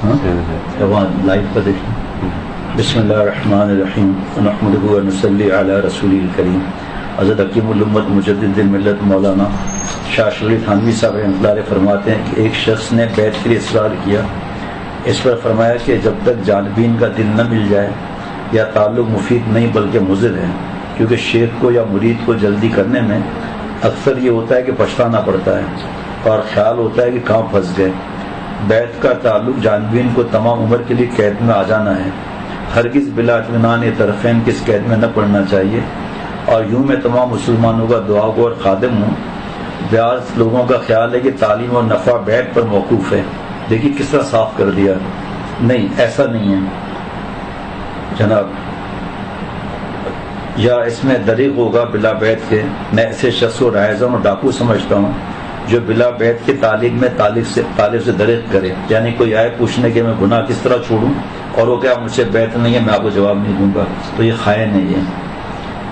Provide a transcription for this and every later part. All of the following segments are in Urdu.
وہاں لائف کا دیکھیں. بسم اللہ الرحمن الرحیم نحمدہ و نصلی علی رسول الکریم. حضرت حکیم الامت مجدد ملت مولانا شاہ شریف تھانوی صاحب رحمۃ اللہ علیہ فرماتے ہیں کہ ایک شخص نے بیعت کے لیے اصرار کیا. اس پر فرمایا کہ جب تک جانبین کا دل نہ مل جائے یا تعلق مفید نہیں بلکہ مضر ہے، کیونکہ شیخ کو یا مرید کو جلدی کرنے میں اکثر یہ ہوتا ہے کہ پچھتانا پڑتا ہے اور خیال ہوتا ہے کہ کہاں پھنس گئے. بیعت کا تعلق جانبین کو تمام عمر کے لیے قید میں آ جانا ہے. ہرگز بلا اطمینان طرفین کی اس قید میں نہ پڑنا چاہیے. اور یوں میں تمام مسلمانوں کا دعا گو اور خادم ہوں. بعض لوگوں کا خیال ہے کہ تعلیم اور نفع بیعت پر موقوف ہے. دیکھیے کس طرح صاف کر دیا. نہیں، ایسا نہیں ہے جناب. یا اس میں دریغ ہوگا بلا بیعت کے. میں ایسے شخص کو رائزم اور ڈاکو سمجھتا ہوں جو بلا بیعت کے تعلیم میں طالب سے دریغ کرے. یعنی کوئی آئے پوچھنے کے میں گناہ کس طرح چھوڑوں اور وہ کیا مجھ سے بیعت نہیں ہے میں آپ کو جواب نہیں دوں گا، تو یہ خائن ہے. یہ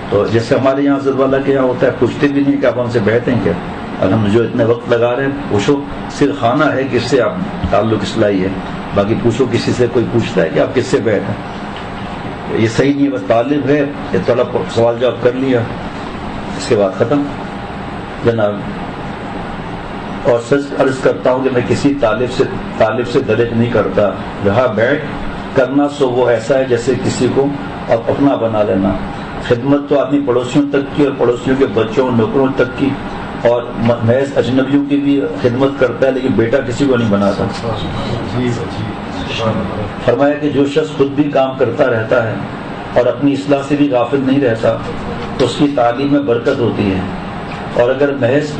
تو جیسے ہمارے یہاں حضرت والا کے یہاں ہوتا ہے، پوچھتے بھی نہیں کہ آپ ہم سے بیعت ہیں کیا. اگر ہم جو اتنے وقت لگا رہے ہیں پوچھو. صرف خانہ ہے کہ اس سے آپ تعلق اصلاحی ہے، باقی پوچھو کسی سے. کوئی پوچھتا ہے کہ آپ کس سے بیعت ہیں، یہ صحیح نہیں ہے. بس طالب ہے یہ تھوڑا سوال جواب کر لیا، اس کے بعد ختم جناب. اور سچ عرض کرتا ہوں کہ میں کسی طالب سے دریغ نہیں کرتا. رہا بیعت کرنا سو وہ ایسا ہے جیسے کسی کو اپنا بنا لینا. خدمت تو آدمی پڑوسیوں تک کی اور پڑوسیوں کے بچوں نوکروں تک کی اور محض اجنبیوں کی بھی خدمت کرتا ہے، لیکن بیٹا کسی کو نہیں بناتا. فرمایا کہ جو شخص خود بھی کام کرتا رہتا ہے اور اپنی اصلاح سے بھی غافل نہیں رہتا تو اس کی تعلیم میں برکت ہوتی ہے. اور اگر محض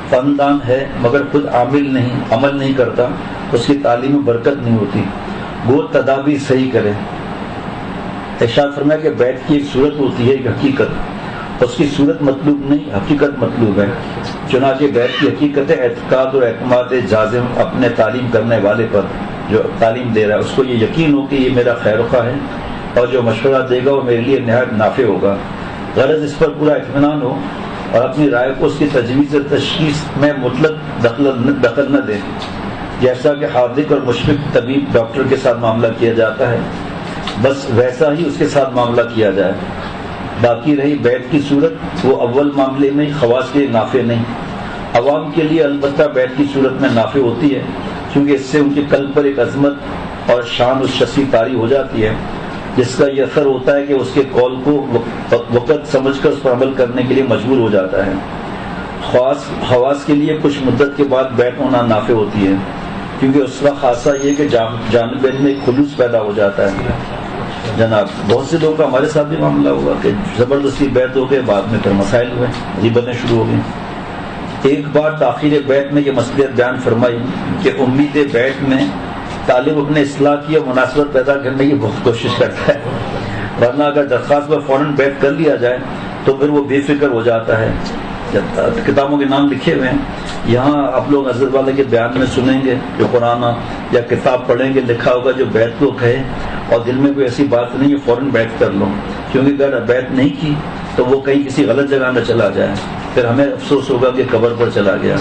فندان ہے مگر خود عمل نہیں کرتا تو اس کی تعلیم میں برکت نہیں ہوتی. وہ تدابیر صحیح کرے. ارشاد فرمایا کہ بیعت کی ایک صورت ہوتی ہے، ایک حقیقت. اس کی صورت مطلوب نہیں، حقیقت مطلوب ہے. چنانچہ بیعت کی حقیقت ہے اعتقاد اور اعتماد جازم اپنے تعلیم کرنے والے پر جو تعلیم دے رہا ہے، اس کو یہ یقین ہو کہ یہ میرا خیر خواہ ہے اور جو مشورہ دے گا وہ میرے لیے نہایت نافع ہوگا. غرض اس پر پورا اطمینان ہو اور اپنی رائے کو اس کی تجویز اور تشخیص میں مطلق دخل نہ دے. جیسا کہ حاذق اور مشفق طبیب ڈاکٹر کے ساتھ معاملہ کیا جاتا ہے بس ویسا ہی اس کے ساتھ معاملہ کیا جائے. باقی رہی بیعت کی صورت، وہ اول معاملے میں خواص کے لیے نافع نہیں. عوام کے لیے البتہ بیعت کی صورت میں نافع ہوتی ہے، کیونکہ اس سے ان کے قلب پر ایک عظمت اور شان و شخصی طاری ہو جاتی ہے، جس کا یہ اثر ہوتا ہے کہ اس کے قول کو وقت سمجھ کر اس پر عمل کرنے کے لیے مجبور ہو جاتا ہے. خواص کے لیے کچھ مدت کے بعد بیعت ہونا نافع ہوتی ہے، کیونکہ اس کا خاصہ یہ کہ جانبین میں ایک خلوص پیدا ہو جاتا ہے. جناب بہت سے لوگوں کا ہمارے ساتھ بھی معاملہ ہوا کہ زبردستی بیعت ہو گئے، بعد میں پھر مسائل ہوئے، غیبتیں شروع ہو گئیں. ایک بار تاخیر بیعت میں یہ مصلحت بیان فرمائی کہ امید بیعت میں طالب اپنے اصلاح کی اور مناسبت پیدا کرنے کی بہت کوشش کرتا ہے، ورنہ اگر درخواست پر فوراً بیعت کر لیا جائے تو پھر وہ بے فکر ہو جاتا ہے. کتابوں کے نام لکھے ہوئے ہیں یہاں، آپ لوگ حضرت والے کے بیان میں سنیں گے جو قرآن یا کتاب پڑھیں گے لکھا ہوگا جو بیعت کو کہے اور دل میں کوئی ایسی بات نہیں ہے فوراً بیعت کر لو، کیونکہ اگر بیعت نہیں کی تو وہ کہیں کسی غلط جگہ نہ چلا جائے، پھر ہمیں افسوس ہوگا کہ قبر پر چلا گیا.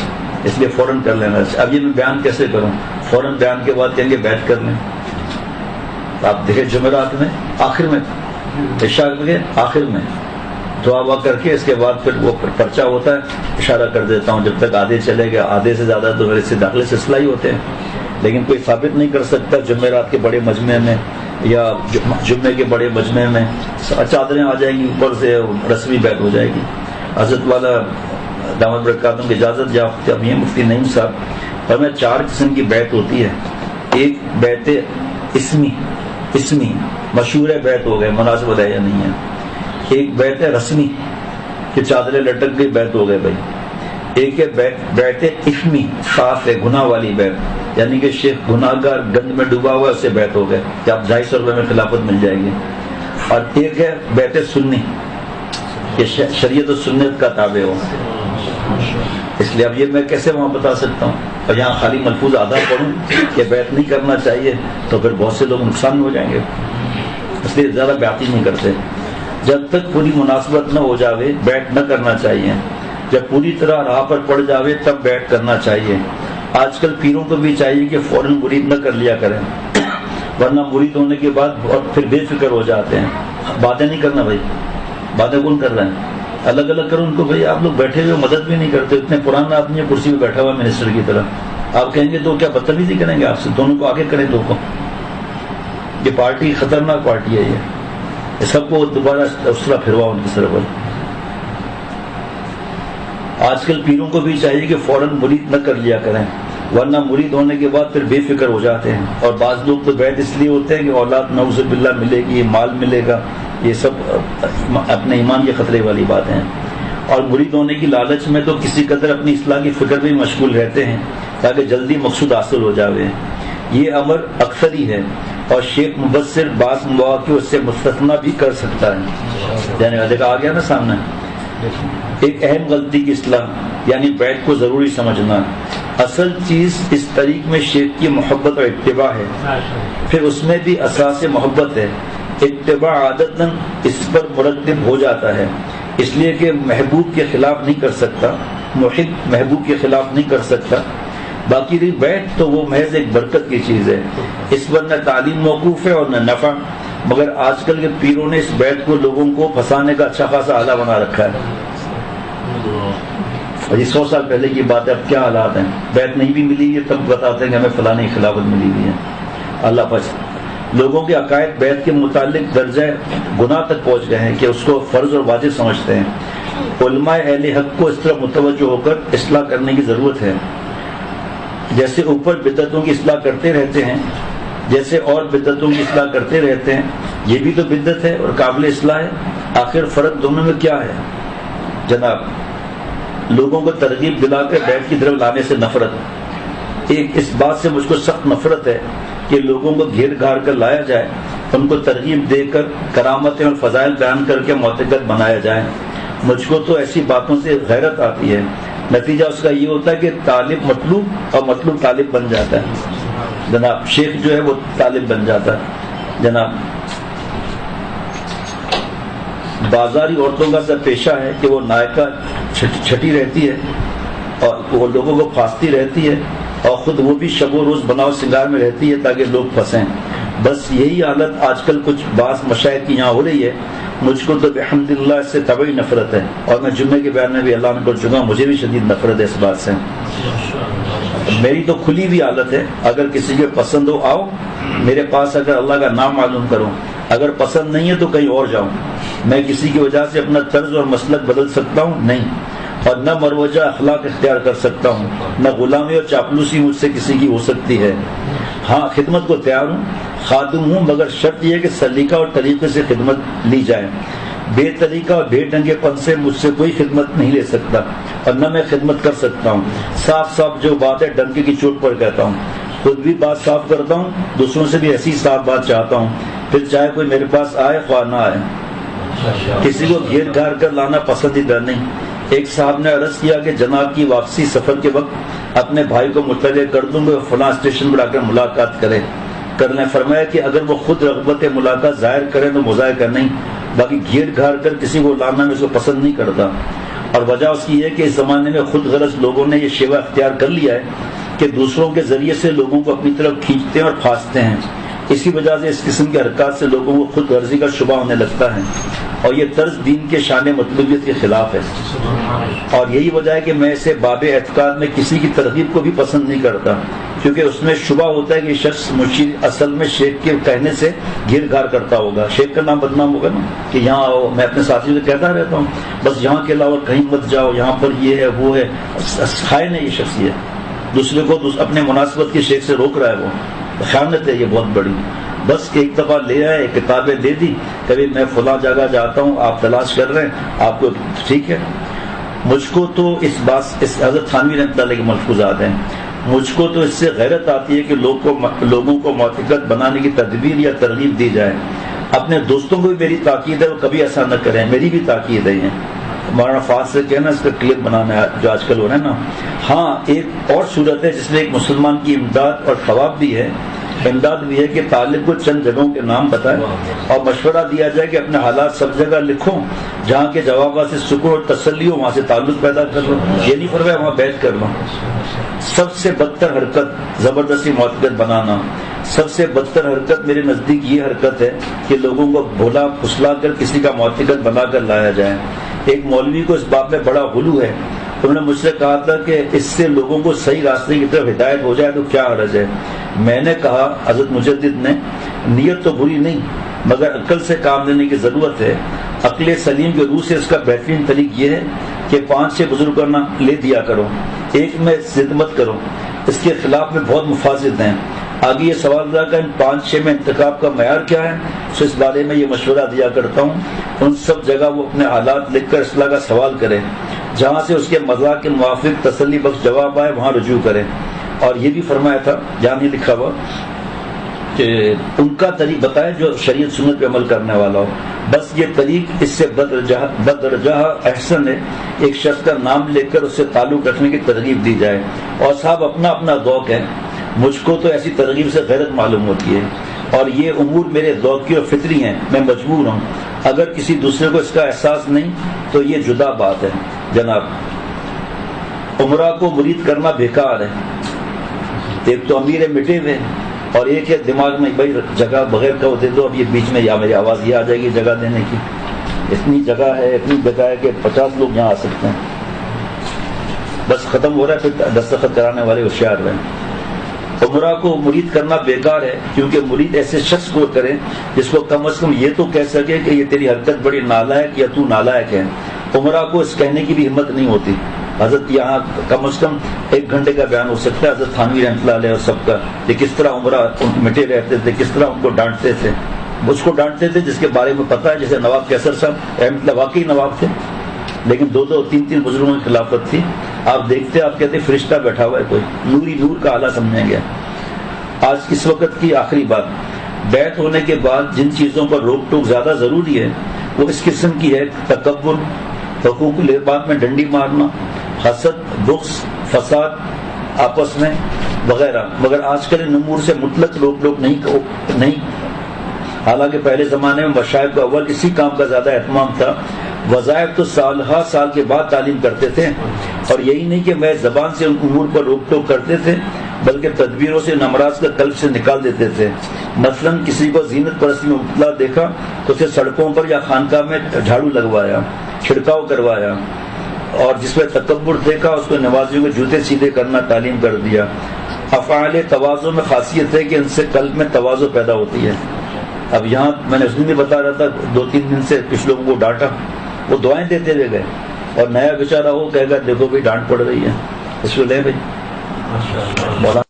اس لیے فوراً کر لینا. اب یہ میں بیان کیسے کروں؟ فوراً بیان کے بعد کہیں گے بیعت کر لیں. آپ دیکھیں جمعرات میں آخر میں عشاء کے آخر میں دعا وا کر کے اس کے بعد پھر وہ پرچہ ہوتا ہے، اشارہ کر دیتا ہوں جب تک آدھے چلے گئے، آدھے سے زیادہ تو میرے سے داخلے سے اصلاحی ہوتے ہیں. لیکن کوئی ثابت نہیں کر سکتا جمعرات کے بڑے مجمع میں یا جمعے کے بڑے مجمع میں چادریں آ جائیں گی اوپر سے رسمی بیعت ہو جائے گی. حضرت والا دامت برکاتہم کی اجازت یافتہ اب یہ مفتی نعیم صاحب اور میں 4 قسم کی بیعت ہوتی ہے. ایک بیعت اسمی مشہور ہے بیعت ہو گئے، مناسبت ہے یا نہیں ہے. ایک بیعت رسمی کہ چادریں لٹک گئی بیعت ہو گئے بھائی. ایک ہے بیعت اثمی، صاف ہے گناہ والی بیعت، یعنی کہ شیخ گناہ گار گند میں ڈوبا ہوا اس سے بیعت ہو گئے کہ آپ 250 روپے میں خلافت مل جائے گی. اور ایک ہے بیعت سنی کہ شریعت و سنت کا تابع ہو. اس لیے اب یہ میں کیسے وہاں بتا سکتا ہوں اور یہاں خالی ملفوظ آدھا پڑھوں کہ بیعت نہیں کرنا چاہیے تو پھر بہت سے لوگ نقصان ہو جائیں گے. اس لیے زیادہ بیعت ہی نہیں کرتے. جب تک پوری مناسبت نہ ہو جاوے بیعت نہ کرنا چاہیے. جب پوری طرح راہ پر پڑ جاوے تب بیعت کرنا چاہیے. آج کل پیروں کو بھی چاہیے کہ فوراً مرید نہ کر لیا کریں، ورنہ مرید ہونے کے بعد اور پھر بے فکر ہو جاتے ہیں۔ باتیں نہیں کرنا بھائی، باتیں کون کر رہے ہیں؟ الگ الگ کرو ان کو بھائی، آپ لوگ بیٹھے ہوئے مدد بھی نہیں کرتے، اتنے پرانا آدمی کرسی پہ بیٹھا ہوا منسٹر کی طرح، آپ کہیں گے تو کیا بدتمیزی کریں گے آپ سے؟ دونوں کو آگے کریں، دو کو۔ یہ پارٹی خطرناک پارٹی ہے، یہ سب کو دوبارہ اس طرح پھروا ان کی سر پر۔ آج کل پیروں کو بھی چاہیے کہ فوراً مرید نہ کر لیا کریں، ورنہ مرید ہونے کے بعد پھر بے فکر ہو جاتے ہیں۔ اور بعض لوگ تو بیعت اس لیے ہوتے ہیں کہ اولاد نعوذ باللہ ملے گی، مال ملے گا، یہ سب اپنے ایمان کے خطرے والی باتیں ہیں۔ اور مرید ہونے کی لالچ میں تو کسی قدر اپنی اصلاح کی فکر میں مشغول رہتے ہیں تاکہ جلدی مقصود حاصل ہو جاوے۔ یہ امر اکثر ہی ہے، اور شیخ مبصر بعض مواقع اس سے مستثنا بھی کر سکتا ہے۔ یعنی دیکھا آ گیا نا سامنے، ایک اہم غلطی کی اصلاح یعنی بیعت کو ضروری سمجھنا۔ اصل چیز اس طریق میں شیخ کی محبت اور اتباع ہے، پھر اس میں بھی اساس محبت ہے۔ اتباع عادتاً اس پر مرتب ہو جاتا ہے، اس لیے کہ محبوب کے خلاف نہیں کر سکتا، محب محبوب کے خلاف نہیں کر سکتا۔ باقی رہی بیعت تو وہ محض ایک برکت کی چیز ہے، اس پر نہ تعلیم موقوف ہے اور نہ نفع، مگر آج کل کے پیروں نے اس بیعت کو لوگوں کو پھنسانے کا اچھا خاصا آلہ بنا رکھا ہے۔ اور یہ 100 سال پہلے کی بات ہے، اب کیا حالات ہیں؟ بیعت نہیں بھی ملی ہے تب بتاتے ہیں کہ ہمیں فلانی خلافت ملی ہوئی ہے۔ اللہ پاک لوگوں کے عقائد بیعت کے متعلق درجہ گناہ تک پہنچ گئے ہیں کہ اس کو فرض اور واجب سمجھتے ہیں۔ علماء اہل حق کو اس طرح متوجہ ہو کر اصلاح کرنے کی ضرورت ہے۔ جیسے اوپر بدعتوں کی اصلاح کرتے رہتے ہیں، جیسے اور بدعتوں کی اصلاح کرتے رہتے ہیں، یہ بھی تو بدعت ہے اور قابل اصلاح ہے۔ آخر فرق دونوں میں کیا ہے جناب؟ لوگوں کو ترغیب دلا کر بیعت کی طرف لانے سے نفرت۔ ایک اس بات سے مجھ کو سخت نفرت ہے کہ لوگوں کو گھیر گھار کر لایا جائے، ان کو ترغیب دے کر کرامتیں اور فضائل بیان کر کے معتقد بنایا جائے۔ مجھ کو تو ایسی باتوں سے غیرت آتی ہے، نتیجہ اس کا یہ ہوتا ہے کہ طالب مطلوب اور مطلوب طالب بن جاتا ہے جناب، شیخ جو ہے وہ طالب بن جاتا ہے جناب۔ بازاری عورتوں کا سب پیشہ ہے کہ وہ نائکہ چھٹی رہتی ہے اور وہ لوگوں کو پھانستی رہتی ہے، اور خود وہ بھی شب و روز بناؤ سنگار میں رہتی ہے تاکہ لوگ پھنسیں۔ بس یہی حالت آج کل کچھ بعض مشاہد کی یہاں ہو رہی ہے۔ مجھ کو تو الحمدللہ اس سے طبعی نفرت ہے، اور میں جمعے کے بیان میں بھی اعلان کر چکا ہوں، مجھے بھی شدید نفرت ہے اس بات سے۔ میری تو کھلی ہوئی حالت ہے، اگر کسی کو پسند ہو آؤ میرے پاس، اگر اللہ کا نام معلوم کرو، اگر پسند نہیں ہے تو کہیں اور جاؤں۔ میں کسی کی وجہ سے اپنا طرز اور مسلک بدل سکتا ہوں؟ نہیں، اور نہ مروجہ اخلاق اختیار کر سکتا ہوں، نہ غلامی اور چاپلوسی مجھ سے کسی کی ہو سکتی ہے۔ ہاں خدمت کو تیار ہوں، خادم ہوں، مگر شرط یہ کہ سلیقہ اور طریقے سے خدمت لی جائے۔ بے طریقہ اور بے ڈنگے پن سے مجھ سے کوئی خدمت نہیں لے سکتا، اور نہ میں خدمت کر سکتا ہوں۔ صاف صاف جو بات ہے ڈنکے کی چوٹ پر کہتا ہوں، خود بھی بات صاف کرتا ہوں، دوسروں سے بھی ایسی صاف بات چاہتا ہوں، پھر چاہے کوئی میرے پاس آئے خواہ نہ آئے۔ کسی کو گھیر گھار کر لانا پسندیدہ نہیں۔ ایک صاحب نے عرض کیا کہ جناب کی واپسی سفر کے وقت اپنے بھائی کو مطلع کر دوں گا، فلاں اسٹیشن پر آ کر ملاقات کرنے۔ فرمایا کہ اگر وہ خود رغبت ملاقات ظاہر کرے تو مذائقہ نہیں، باقی گھیر گھار کر کسی کو لانا میں اس کو پسند نہیں کرتا۔ اور وجہ اس کی ہے کہ اس زمانے میں خود غرض لوگوں نے یہ شیوہ اختیار کر لیا ہے کہ دوسروں کے ذریعے سے لوگوں کو اپنی طرف کھینچتے ہیں اور پھانستے ہیں۔ اسی وجہ سے اس قسم کے حرکات سے لوگوں کو خود غرضی کا شبہ ہونے لگتا ہے، اور یہ طرز دین کے شان مطلوبیت کے خلاف ہے۔ اور یہی وجہ ہے کہ میں اسے باب اعتقاد میں کسی کی ترغیب کو بھی پسند نہیں کرتا، کیونکہ اس میں شبہ ہوتا ہے کہ شخص مرشد اصل میں شیخ کے کہنے سے گھیر گھار کرتا ہوگا، شیخ کا نام بدنام ہوگا نا کہ یہاں آؤ۔ میں اپنے ساتھیوں سے کہتا رہتا ہوں بس یہاں کے علاوہ کہیں مت جاؤ، یہاں پر یہ ہے وہ ہے، خائن ہے یہ شخص، یہ دوسرے کو اپنے مناسبت کے شیخ سے روک رہا ہے، وہ خیانت ہے یہ بہت بڑی۔ بس کہ ایک دفعہ لے آئے، کتابیں دے دی، کبھی میں فلاں جگہ جاتا ہوں، آپ تلاش کر رہے ہیں، آپ کو ٹھیک ہے۔ مجھ کو تو اس حضرت تھانوی رحمۃ اللہ کے ملفوظات ہیں، مجھ کو تو اس سے غیرت آتی ہے کہ لوگوں کو معتقد بنانے کی تدبیر یا ترغیب دی جائے۔ اپنے دوستوں کو بھی میری تاکید ہے وہ کبھی ایسا نہ کریں، میری بھی تاکید ہے۔ مولانا فاضل سے کہنا اس کا کلپ بنانا ہے جو آج کل ہو رہا ہے نا۔ ہاں ایک اور صورت ہے جس میں ایک مسلمان کی امداد اور ثواب بھی ہے امداد بھی ہے کہ طالب کو چند جگہوں کے نام بتائیں اور مشورہ دیا جائے کہ اپنے حالات سب جگہ لکھو، جہاں کے جوابات سے سکون اور تسلی ہو وہاں سے تعلق پیدا کر لو، یہ نہیں فرمایا وہاں بیٹھ کر لو۔ سب سے بدتر حرکت زبردستی معتقد بنانا، سب سے بدتر حرکت میرے نزدیک یہ حرکت ہے کہ لوگوں کو بھولا پھسلا کر کسی کا معتقد بنا کر لایا جائے۔ ایک مولوی کو اس بات میں بڑا غلو ہے، انہوں نے مجھ سے کہا تھا کہ اس سے لوگوں کو صحیح راستے کی طرف ہدایت ہو جائے تو کیا حرج ہے۔ میں نے کہا حضرت مجدد نے، نیت تو بری نہیں مگر عقل سے کام لینے کی ضرورت ہے۔ عقل سلیم کے روح سے اس کا بہترین طریق یہ ہے کہ 5-6 بزرگ کا نام لے دیا کرو، ایک میں ضد مت کرو، اس کے خلاف میں بہت مفاسد ہیں۔ آگے یہ سوال رہا کہ ان 5-6 میں انتخاب کا معیار کیا ہے، تو اس بارے میں یہ مشورہ دیا کرتا ہوں ان سب جگہ وہ اپنے حالات لکھ کر اصلاح کا سوال کرے، جہاں سے اس کے مذاق کے موافق تسلی بخش جواب آئے وہاں رجوع کرے۔ اور یہ بھی فرمایا تھا جہاں یہ لکھا ہوا کہ ان کا طریق بتائے جو شریعت سنت پہ عمل کرنے والا ہو، بس یہ طریق اس سے بدرجہ احسن ہے۔ ایک شخص کا نام لے کر اس سے تعلق رکھنے کی ترغیب دی جائے، اور صاحب اپنا اپنا ذوق ہے، مجھ کو تو ایسی ترغیب سے غیرت معلوم ہوتی ہے، اور یہ امور میرے ذوقی اور فطری ہیں، میں مجبور ہوں، اگر کسی دوسرے کو اس کا احساس نہیں تو یہ جدا بات ہے۔ جناب، عمرہ کو مرید کرنا بیکار ہے، ایک تو امیر مٹے ہوئے اور ایک ہے دماغ میں بھائی جگہ بغیر کا دے دو، اب یہ بیچ میں یا میری آواز یہ آ جائے گی جگہ دینے کی، اتنی جگہ ہے کہ 50 لوگ یہاں آ سکتے ہیں، بس ختم ہو رہا ہے، پھر دستخط کرانے والے ہوشیار رہیں۔ عمرہ کو مرید کرنا بیکار ہے، کیونکہ مرید ایسے شخص کو کرے جس کو کم از کم یہ تو کہہ سکے کہ یہ تیری حرکت بڑی نالائق یا تو نالائق ہے۔ عمرہ کو اس کہنے کی بھی ہمت نہیں ہوتی۔ حضرت یہاں کم از کم 1 گھنٹے کا بیان ہو سکتا ہے حضرت تھانوی رحمۃ اللہ علیہ اور سب کا، کہ کس طرح عمرہ مٹے رہتے تھے، کس طرح ان کو ڈانٹتے تھے، اس کو ڈانٹتے تھے جس کے بارے میں پتہ ہے، جیسے نواب کیسر صاحب رحمۃ اللہ واقعی نواب تھے، لیکن 2-3 بزرگوں کی خلافت تھی، آپ دیکھتے آپ کہتے فرشتہ بیٹھا ہوا ہے، کوئی نوری نور کا اعلیٰ سمجھا گیا۔ آج اس وقت کی آخری بات، بیعت ہونے کے بعد جن چیزوں پر روک ٹوک زیادہ ضروری ہے وہ اس قسم کی ہے: تکبر، حقوق العباد میں ڈنڈی مارنا، حسد، بغض، فساد آپس میں وغیرہ، مگر آج کل ان امور سے مطلق روک ٹوک نہیں، حالانکہ پہلے زمانے میں مشائخ کو اول اسی کام کا زیادہ اہتمام تھا۔ وظائف تو سال کے بعد تعلیم کرتے تھے، اور یہی نہیں کہ میں زبان سے ان امور پر روک ٹوک کرتے تھے بلکہ تدبیروں سے نمراض کا قلب سے نکال دیتے تھے۔ مثلا کسی کو زینت پرستی میں مبتلا دیکھا تو اسے سڑکوں پر یا خانقاہ میں جھاڑو لگوایا، چھڑکاؤ کروایا، اور جس میں تکبر دیکھا اس کو نوازیوں کے جوتے سیدھے کرنا تعلیم کر دیا۔ افعال تواضع میں خاصیت ہے کہ ان سے قلب میں تواضع پیدا ہوتی ہے۔ اب یہاں میں نے اس دن بھی بتا رہا تھا، 2-3 دن سے کچھ لوگوں کو ڈانٹا، وہ دعائیں دیتے ہوئے گئے، اور نیا بیچارہ ہو کہے گا دیکھو بھائی ڈانٹ پڑ رہی ہے، اس کو لے بھائی۔